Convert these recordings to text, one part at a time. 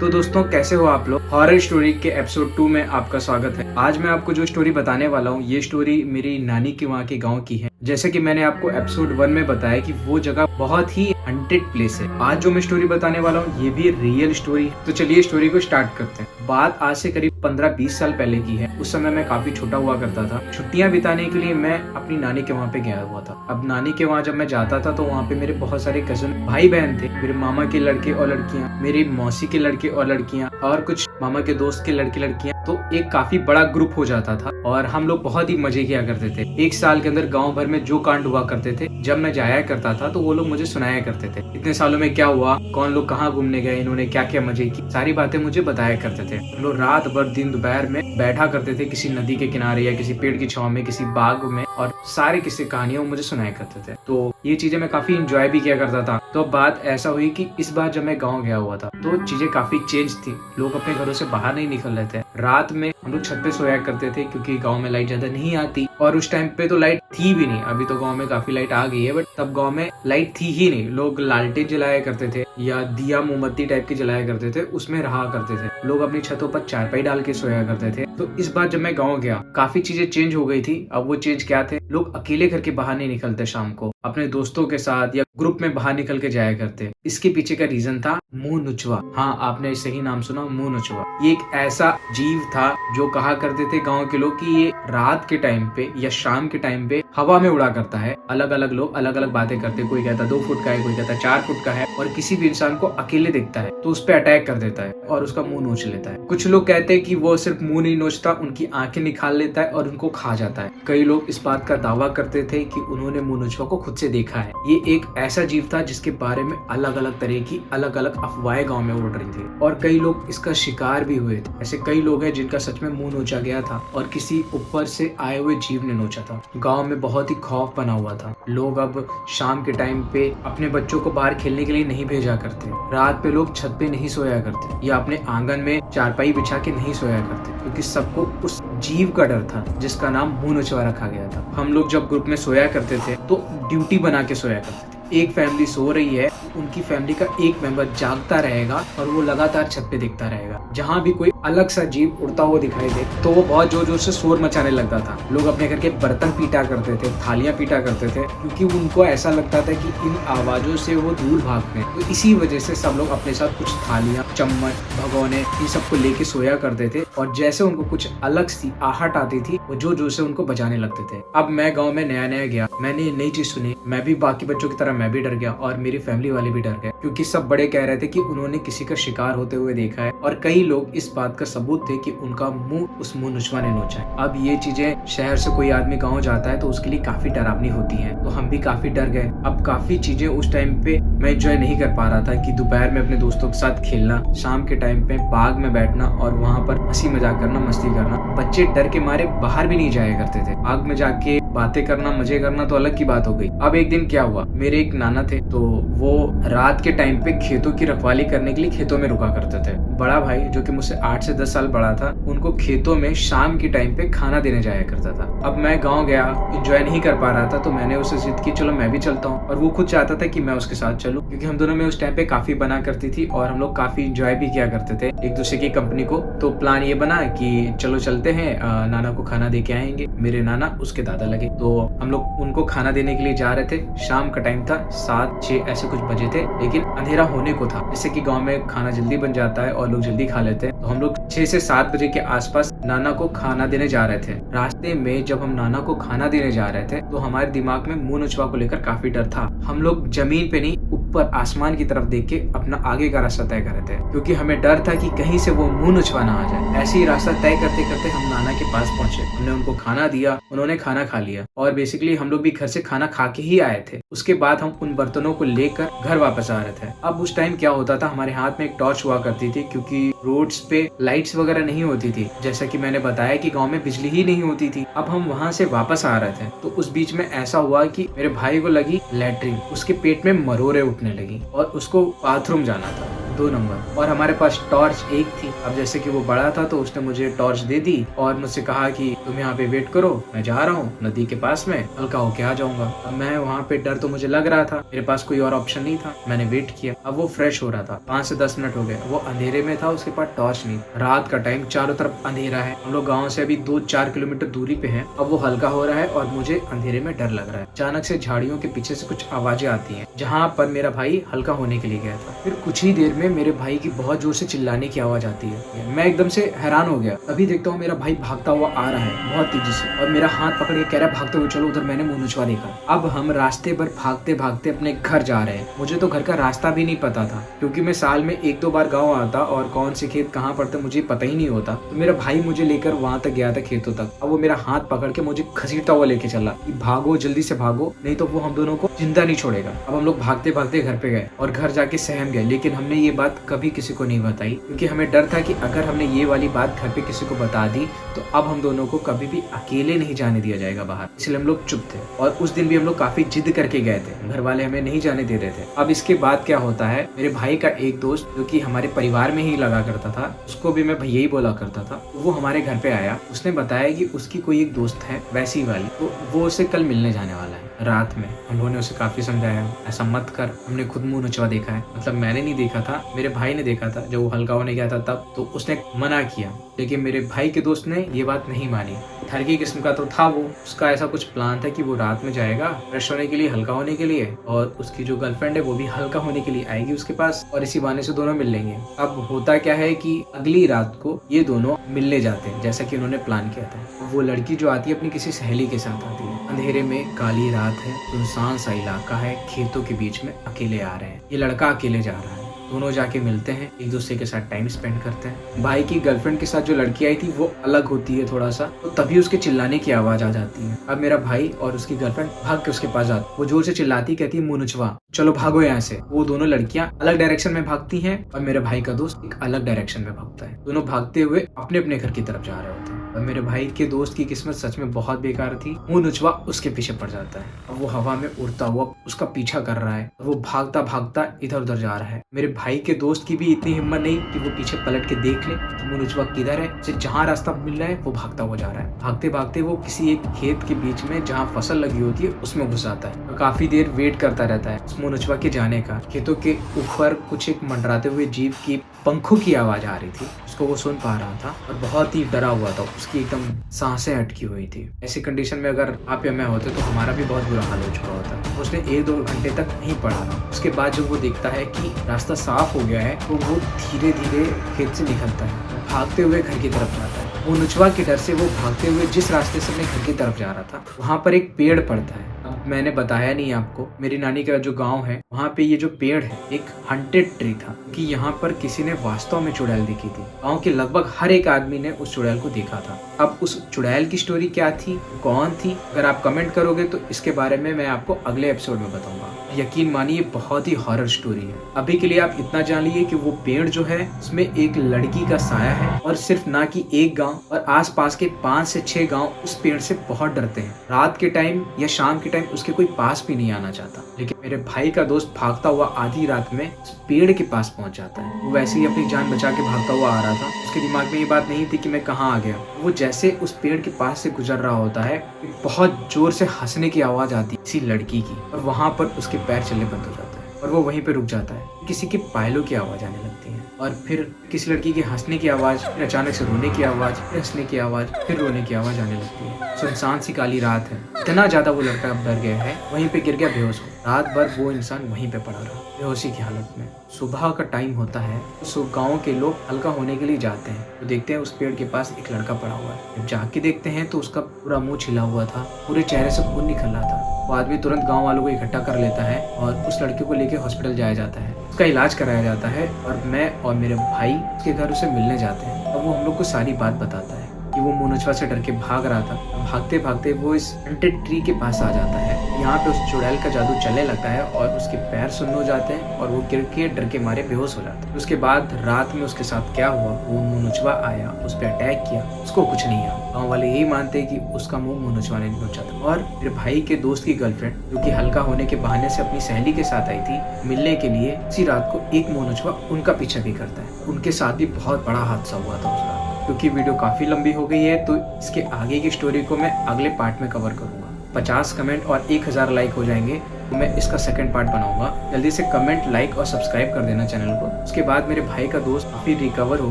तो दोस्तों कैसे हो आप लोग। हॉरर स्टोरी के एपिसोड 2 में आपका स्वागत है। आज मैं आपको जो स्टोरी बताने वाला हूँ ये स्टोरी मेरी नानी के वहाँ के गांव की है। जैसे कि मैंने आपको एपिसोड 1 में बताया कि वो जगह बहुत ही हंटेड प्लेस है। आज जो मैं स्टोरी बताने वाला हूँ ये भी रियल स्टोरी है। तो चलिए स्टोरी को स्टार्ट करते हैं। बात आज से करीब 15-20 साल पहले की है। उस समय मैं काफी छोटा हुआ करता था। छुट्टियां बिताने के लिए मैं अपनी नानी के वहाँ पे गया हुआ था। अब नानी के वहाँ जब मैं जाता था तो वहाँ पे मेरे बहुत सारे कजन भाई बहन थे। मेरे मामा के लड़के और लड़कियां, मेरी मौसी के लड़के और लड़कियां और कुछ मामा के दोस्त के लड़के लड़कियां। तो एक काफी बड़ा ग्रुप हो जाता था और हम लोग बहुत ही मजे किया करते थे। एक साल के अंदर गांव भर में जो कांड हुआ करते थे, जब मैं जाया करता था तो वो लोग मुझे सुनाया करते थे। इतने सालों में क्या हुआ, कौन लोग कहाँ घूमने गए, इन्होंने क्या क्या मजे की, सारी बातें मुझे बताया करते थे। हम लोग रात भर दिन दोपहर में बैठा करते थे किसी नदी के किनारे या किसी पेड़ की छांव में, किसी बाग में, और सारे किस्से कहानियां मुझे सुनाया करते थे। तो ये चीजें मैं काफी इंजॉय भी किया करता था। तो बात ऐसा हुई कि इस बार जब मैं गाँव गया हुआ था तो चीजें काफी चेंज थी। लोग अपने घरों से बाहर नहीं निकल रहे थे। रात में हम लोग छत पे सोया करते थे क्योंकि गांव में लाइट ज्यादा नहीं आती, और उस टाइम पे तो लाइट थी भी नहीं। अभी तो गांव में काफी लाइट आ गई है, बट तब गांव में लाइट थी ही नहीं। लोग लालटेन जलाया करते थे या दिया मोमबत्ती टाइप की जलाया करते थे, उसमें रहा करते थे। लोग अपनी छतों पर चारपाई डाल के सोया करते थे। तो इस बार जब मैं गाँव गया काफी चीजें चेंज हो गई थी। अब वो चेंज क्या थे, लोग अकेले घर के बाहर नहीं निकलते, शाम को अपने दोस्तों के साथ या ग्रुप में बाहर निकल के जाया करते। इसके पीछे का रीजन था मुंह नुचवा। हाँ, आपने सही नाम सुना, मुंह नुचवा। ये एक ऐसा जीव था जो कहा करते थे गांव के लोग कि ये रात के टाइम पे या शाम के टाइम पे हवा में उड़ा करता है। अलग अलग लोग अलग अलग बातें करते। कोई कहता 2 फुट का है, कोई कहता 4 फुट का है, और किसी भी इंसान को अकेले देखता है तो उस पर अटैक कर देता है और उसका मुंह नोच लेता है। कुछ लोग कहते हैं कि वो सिर्फ मुंह नहीं नोचता, उनकी आंखें निकाल लेता है और उनको खा जाता है। कई लोग इस बात का दावा करते थे कि उन्होंने मुंह नोचवा को खुद से देखा है। ये एक ऐसा जीव था जिसके बारे में अलग अलग तरह की अलग अलग अफवाहें गाँव में उड़ रही थी, और कई लोग इसका शिकार भी हुए थे। ऐसे कई लोग हैं जिनका सच में मुंह नोचा गया था और किसी ऊपर से आए हुए जीव ने नोचा था। गांव में बहुत ही खौफ बना हुआ था। लोग अब शाम के टाइम पे अपने बच्चों को बाहर खेलने के लिए नहीं भेजा करते। रात पे लोग छत पे नहीं सोया करते या अपने आंगन में चारपाई बिछा के नहीं सोया करते, क्योंकि सबको उस जीव का डर था जिसका नाम मुंह नोचवा रखा गया था। हम लोग जब ग्रुप में सोया करते थे तो ड्यूटी बना के सोया करते थे। एक फैमिली सो रही है, उनकी फैमिली का एक मेंबर जागता रहेगा और वो लगातार छत पे देखता रहेगा। जहाँ भी कोई अलग सा जीव उड़ता हुआ दिखाई दे तो वो बहुत जोर जोर से शोर मचाने लगता था। लोग अपने घर के बर्तन पीटा करते थे, थालियां पीटा करते थे, क्योंकि उनको ऐसा लगता था कि इन आवाजों से वो दूर भागते हैं। तो इसी वजह से सब लोग अपने साथ कुछ थालियां, चम्मच, भगोने, इन सबको लेके सोया करते थे, और जैसे उनको कुछ अलग सी आहट आती थी वो जोर जोर से उनको बजाने लगते थे। अब मैं गाँव में नया नया गया, मैंने ये नई चीज सुनी। मैं भी बाकी बच्चों की तरह मैं भी डर गया और मेरी फैमिली वाले भी डर गए, क्योंकि सब बड़े कह रहे थे कि उन्होंने किसी का शिकार होते हुए देखा है, और कई लोग इस बात का सबूत थे कि उनका मुंह उस मुंह नुचवा ने नोचा है। अब ये चीजें शहर से कोई आदमी गाँव जाता है तो उसके लिए काफी डरावनी होती है, तो हम भी काफी डर गए। अब काफी चीजें उस टाइम पे मैं एंजॉय नहीं कर पा रहा था कि दोपहर में अपने दोस्तों के साथ खेलना, शाम के टाइम पे बाग में बैठना और वहाँ पर हंसी मजाक करना, मस्ती करना। बच्चे डर के मारे बाहर भी नहीं जाया करते थे। बाग में जाके बातें करना, मजे करना तो अलग की बात हो गई। अब एक दिन क्या हुआ, मेरे एक नाना थे, तो वो रात के टाइम पे खेतों की रखवाली करने के लिए खेतों में रुका करते थे। बड़ा भाई जो कि मुझसे 8 से 10 साल बड़ा था, उनको खेतों में शाम के टाइम पे खाना देने जाया करता था। अब मैं गाँव गया, एंजॉय नहीं कर पा रहा था, तो मैंने उससे जिद की चलो मैं भी चलता हूँ, और वो खुद चाहता था कि मैं उसके साथ चलूं, क्योंकि हम दोनों में उस टाइम पे काफी बना करती थी और हम लोग काफी एंजॉय भी किया करते थे एक दूसरे की कंपनी को। तो प्लान ये बना कि चलो चलते हैं, नाना को खाना दे के आएंगे। मेरे नाना उसके दादा लगे, तो हम लोग उनको खाना देने के लिए जा रहे थे। शाम का टाइम था, 7-6 ऐसे कुछ बजे थे, लेकिन अंधेरा होने को था। जैसे कि गांव में खाना जल्दी बन जाता है और लोग जल्दी खा लेते हैं, तो हम लोग 6 से 7 बजे के आसपास नाना को खाना देने जा रहे थे। रास्ते में जब हम नाना को खाना देने जा रहे थे तो हमारे दिमाग में मुंह नुचवा को लेकर काफी डर था। हम लोग जमीन पे नहीं, ऊपर आसमान की तरफ देख के अपना आगे का रास्ता तय कर रहे थे, क्योंकि हमें डर था कि कहीं से वो मुंह नुचवा ना आ जाए। ऐसे ही रास्ता तय करते करते हम नाना के पास पहुंचे। हमने उनको खाना दिया, उन्होंने खाना खा लिया, और बेसिकली हम लोग भी घर से खाना खा के ही आए थे। उसके बाद हम उन बर्तनों को लेकर घर वापस आ रहे थे। अब उस टाइम क्या होता था, हमारे हाथ में एक टॉर्च हुआ करती थी, क्योंकि रोड्स पे लाइट्स वगैरह नहीं होती थी। जैसा कि मैंने बताया कि गांव में बिजली ही नहीं होती थी। अब हम वहां से वापस आ रहे थे तो उस बीच में ऐसा हुआ कि मेरे भाई को लगी लैट्रिन, उसके पेट में मरोड़े उठने लगी और उसको बाथरूम जाना था। 2 नंबर, और हमारे पास टॉर्च एक थी। अब जैसे कि वो बड़ा था तो उसने मुझे टॉर्च दे दी और मुझसे कहा कि तुम यहाँ पे वेट करो, मैं जा रहा हूँ नदी के पास में, हल्का होके आ जाऊंगा। अब मैं वहाँ पे, डर तो मुझे लग रहा था, मेरे पास कोई और ऑप्शन नहीं था। मैंने वेट किया। अब वो फ्रेश हो रहा था, 5 से 10 मिनट हो गए, वो अंधेरे में था, उसके पास टॉर्च नहीं। रात का टाइम, चारों तरफ अंधेरा है, हम लोग गाँव से अभी 2-4 किलोमीटर दूरी पे है। अब वो हल्का हो रहा है और मुझे अंधेरे में डर लग रहा है। अचानक से झाड़ियों के पीछे से कुछ आवाजें आती हैं, जहाँ पर मेरा भाई हल्का होने के लिए गया था। फिर कुछ ही देर में मेरे भाई की बहुत जोर से चिल्लाने की आवाज आती है। मैं एकदम से हैरान हो गया। अभी देखता हूँ मेरा भाई भागता हुआ आ रहा है बहुत तेजी से, और मेरा हाथ पकड़ के कह रहा है भागते हुए चलो उधर। मैंने मुंह नुचवा देखा। अब हम रास्ते पर भागते भागते अपने घर जा रहे हैं। मुझे तो घर का रास्ता भी नहीं पता था, क्योंकि मैं साल में 1-2 बार गाँव आता और कौन से खेत कहाँ पड़ते मुझे पता ही नहीं होता। तो मेरा भाई मुझे लेकर वहां तक गया था, खेतों तक। अब वो मेरा हाथ पकड़ के मुझे घसीटता हुआ लेके चला कि भागो, जल्दी से भागो, नहीं तो वो हम दोनों को जिंदा नहीं छोड़ेगा। अब हम लोग भागते भागते घर पे गए और घर जाके सहम गए। लेकिन हमने ये बात कभी किसी को नहीं बताई, क्योंकि हमें डर था कि अगर हमने ये वाली बात घर पे किसी को बता दी तो अब हम दोनों को कभी भी अकेले नहीं जाने दिया जाएगा बाहर। इसलिए हम लोग चुप थे। और उस दिन भी हम लोग काफी जिद करके गए थे, घर वाले हमें नहीं जाने दे रहे थे। अब इसके बाद क्या होता है, मेरे भाई का एक दोस्त जो कि हमारे परिवार में ही लगा करता था, उसको भी मैं भैया ही बोला करता था, वो हमारे घर पे आया। उसने बताया कि उसकी कोई एक दोस्त है वैसी वाली, तो वो उसे कल मिलने जाने वाला है रात में। हम लोगों ने उसे काफी समझाया, ऐसा मत कर। हमने खुद मुंह नुचवा देखा है, मतलब मैंने नहीं देखा था, मेरे भाई ने देखा था जब वो हल्का होने गया था तब, तो उसने मना किया। लेकिन मेरे भाई के दोस्त ने ये बात नहीं मानी। ठरकी किस्म का तो था वो, उसका ऐसा कुछ प्लान था कि वो रात में जाएगा फ्रेश होने के लिए, हल्का होने के लिए, और उसकी जो गर्लफ्रेंड है वो भी हल्का होने के लिए आएगी उसके पास, और इसी बहाने से दोनों मिल लेंगे। अब होता क्या है कि अगली रात को ये दोनों मिलने जाते हैं जैसा कि उन्होंने प्लान किया था। वो लड़की जो आती है अपनी किसी सहेली के साथ आती है। अंधेरे में, काली रात है, सुनसान सा इलाका है, खेतों के बीच में अकेले आ रहे हैं। ये लड़का अकेले जा रहा है। दोनों जाके मिलते हैं, एक दूसरे के साथ टाइम स्पेंड करते हैं। भाई की गर्लफ्रेंड के साथ जो लड़की आई थी वो अलग होती है थोड़ा सा, तो तभी उसके चिल्लाने की आवाज आ जाती है। अब मेरा भाई और उसकी गर्लफ्रेंड भाग के उसके पास जाती, वो जोर से चिल्लाती, कहती है मुंह नुचवा, चलो भागो यहाँ से। वो दोनों लड़कियां अलग डायरेक्शन में भागती हैं और मेरे भाई का दोस्त एक अलग डायरेक्शन में भागता है। दोनों भागते हुए अपने अपने घर की तरफ जा रहे होते हैं। और मेरे भाई के दोस्त की किस्मत सच में बहुत बेकार थी। मुंह नुचवा उसके पीछे पड़ जाता है। अब वो हवा में उड़ता हुआ उसका पीछा कर रहा है और वो भागता भागता इधर उधर जा रहा है। मेरे भाई के दोस्त की भी इतनी हिम्मत नहीं कि वो पीछे पलट के देख ले कि मुंह नुचवा किधर है। उसे जहाँ रास्ता मिल रहा है वो भागता हुआ जा रहा है। भागते भागते वो किसी एक खेत के बीच में जहाँ फसल लगी होती है उसमें घुस जाता है और काफी देर वेट करता रहता है उस मुंह नुचवा के जाने का। खेतों के ऊपर कुछ एक मंडराते हुए जीव की पंखों की आवाज आ रही थी, उसको वो सुन पा रहा था और बहुत ही डरा हुआ था। उसकी एकदम सांसें अटकी हुई थी। ऐसी कंडीशन में अगर आप या मैं होते तो हमारा भी बहुत बुरा हाल हो चुका होता। उसने 1-2 घंटे तक नहीं पढ़ा। उसके बाद जब वो देखता है कि रास्ता साफ हो गया है तो वो धीरे धीरे खेत से निकलता है, भागते हुए घर की तरफ जाता है। वो नुचवा के डर से वो भागते हुए जिस रास्ते से अपने घर की तरफ जा रहा था वहाँ पर एक पेड़ पड़ता है। अब मैंने बताया नहीं आपको, मेरी नानी का जो गांव है वहाँ पे ये जो पेड़ है एक हंटेड ट्री था कि यहाँ पर किसी ने वास्तव में चुड़ैल देखी थी। गांव के लगभग हर एक आदमी ने उस चुड़ैल को देखा था। अब उस चुड़ैल की स्टोरी क्या थी, कौन थी, अगर आप कमेंट करोगे तो इसके बारे में मैं आपको अगले एपिसोड में बताऊंगा। यकीन मानिए बहुत ही हॉरर स्टोरी है। अभी के लिए आप इतना जान लीजिए कि वो पेड़ जो है उसमें एक लड़की का साया है और सिर्फ ना कि एक गांव और आसपास के 5 से 6 गांव उस पेड़ से बहुत डरते हैं। रात के टाइम या शाम के टाइम उसके कोई पास भी नहीं आना चाहता। लेकिन मेरे भाई का दोस्त भागता हुआ आधी रात में उस पेड़ के पास पहुंच जाता है। वो वैसे ही अपनी जान बचा के भागता हुआ आ रहा था। उसके दिमाग में ये बात नहीं थी कि मैं कहाँ आ गया। वो जैसे उस पेड़ के पास से गुजर रहा होता है बहुत जोर से हंसने की आवाज आती है किसी लड़की की और वहां पर उसके पैर चलने बंद हो जाता है और वो वहीं पे रुक जाता है। किसी के पायलों की आवाज आने लगती है और फिर किसी लड़की के हंसने की आवाज, फिर अचानक से रोने की आवाज, फिर हंसने की आवाज, फिर रोने की आवाज आने लगती है। सुनसान सी काली रात है। इतना ज्यादा वो लड़का अब डर गया है, वहीं पे गिर गया बेहोश हो। रात भर वो इंसान वहीं पे पड़ा रहा बेहोशी की हालत में। सुबह का टाइम होता है तो गाँव के लोग हल्का होने के लिए जाते हैं तो देखते हैं उस पेड़ के पास एक लड़का पड़ा हुआ है। जब जाके देखते हैं तो उसका पूरा मुंह छिला हुआ था, पूरे चेहरे से खून निकल रहा था। वो आदमी तुरंत गांव वालों को इकट्ठा कर लेता है और उस लड़के को लेके हॉस्पिटल जाया जाता है, उसका इलाज कराया जाता है और मैं और मेरे भाई उसके घर उसे मिलने जाते हैं। अब वो हम लोग को सारी बात बताता है कि वो मोनोचवा से डर के भाग रहा था। भागते भागते वो इस हंटेड ट्री के पास आ जाता है। यहाँ पे उस चुड़ैल का जादू चलने लगता है और उसके पैर सुन्न हो जाते हैं और वो गिर के डर के मारे बेहोश हो जाता है। उसके बाद रात में उसके साथ क्या हुआ, वो मोनोचवा आया, उस पर अटैक किया, उसको कुछ नहीं हुआ। गाँव वाले यही मानते हैं कि उसका मुंह मोनोचवा ने नोचा था। और मेरे भाई के दोस्त की गर्लफ्रेंड, जो कि हल्का होने के बहाने से अपनी सहेली के साथ आई थी मिलने के लिए, इसी रात को एक मोनोचवा उनका पीछा भी करता है। उनके साथ भी बहुत बड़ा हादसा हुआ था उस रात। क्योंकि वीडियो काफी लंबी हो गई है तो इसके आगे की स्टोरी को मैं अगले पार्ट में कवर करूंगा। 50 कमेंट और 1000 लाइक हो जाएंगे तो मैं इसका सेकंड पार्ट बनाऊंगा। जल्दी से कमेंट, लाइक और सब्सक्राइब कर देना चैनल को। उसके बाद मेरे भाई का दोस्त काफी रिकवर हो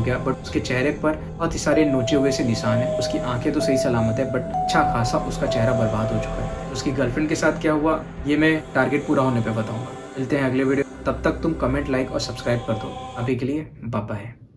गया, बट उसके चेहरे पर बहुत ही सारे नोचे हुए से निशान है। उसकी आंखें तो सही सलामत है, बट अच्छा खासा उसका चेहरा बर्बाद हो चुका है। उसकी गर्लफ्रेंड के साथ क्या हुआ ये मैं टारगेट पूरा होने पे बताऊंगा। मिलते हैं अगले वीडियो, तब तक तुम कमेंट, लाइक और सब्सक्राइब कर दो। अभी के लिए बाय बाय।